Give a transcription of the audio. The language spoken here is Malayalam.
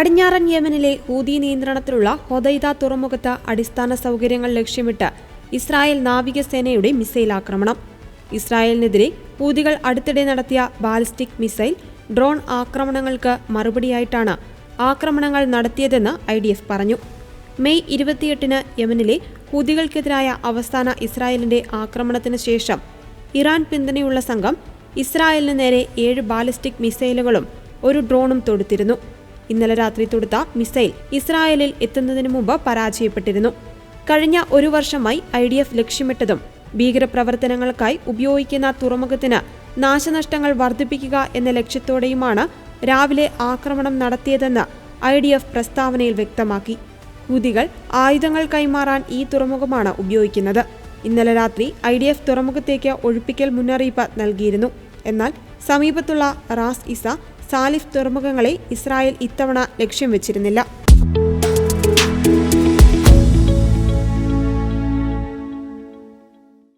പടിഞ്ഞാറൻ യമനിലെ ഹൂതി നിയന്ത്രണത്തിലുള്ള ഹൊദൈദ തുറമുഖത്ത് അടിസ്ഥാന സൗകര്യങ്ങൾ ലക്ഷ്യമിട്ട് ഇസ്രായേൽ നാവികസേനയുടെ മിസൈൽ ആക്രമണം. ഇസ്രായേലിനെതിരെ ഹൂതികൾ അടുത്തിടെ നടത്തിയ ബാലിസ്റ്റിക് മിസൈൽ, ഡ്രോൺ ആക്രമണങ്ങൾക്ക് മറുപടിയായിട്ടാണ് ആക്രമണങ്ങൾ നടത്തിയതെന്ന് IDF പറഞ്ഞു. മെയ് 28-ന് യമനിലെ ഹൂതികൾക്കെതിരായ അവസാന ഇസ്രായേലിന്റെ ആക്രമണത്തിന് ശേഷം ഇറാൻ പിന്തുണയുള്ള സംഘം ഇസ്രായേലിന് നേരെ 7 ബാലിസ്റ്റിക് മിസൈലുകളും ഒരു ഡ്രോണും തൊടുത്തിരുന്നു. ഇന്നലെ രാത്രി തൊടുത്ത മിസൈൽ ഇസ്രായേലിൽ എത്തുന്നതിന് മുമ്പ് പരാജയപ്പെട്ടിരുന്നു. കഴിഞ്ഞ ഒരു വർഷമായി IDF ലക്ഷ്യമിട്ടതും ഭീകരപ്രവർത്തനങ്ങൾക്കായി ഉപയോഗിക്കുന്ന തുറമുഖത്തിന് നാശനഷ്ടങ്ങൾ വർദ്ധിപ്പിക്കുക എന്ന ലക്ഷ്യത്തോടെയുമാണ് രാവിലെ ആക്രമണം നടത്തിയതെന്ന് IDF പ്രസ്താവനയിൽ വ്യക്തമാക്കി. ഹൂതികൾ ആയുധങ്ങൾ കൈമാറാൻ ഈ തുറമുഖമാണ് ഉപയോഗിക്കുന്നത്. ഇന്നലെ രാത്രി IDF തുറമുഖത്തേക്ക് ഒഴിപ്പിക്കൽ മുന്നറിയിപ്പ് നൽകിയിരുന്നു. എന്നാൽ സമീപത്തുള്ള റാസ് ഇസ, സാലിഫ് തുറമുഖങ്ങളെ ഇസ്രായേൽ ഇത്തവണ ലക്ഷ്യം വെച്ചിരുന്നില്ല.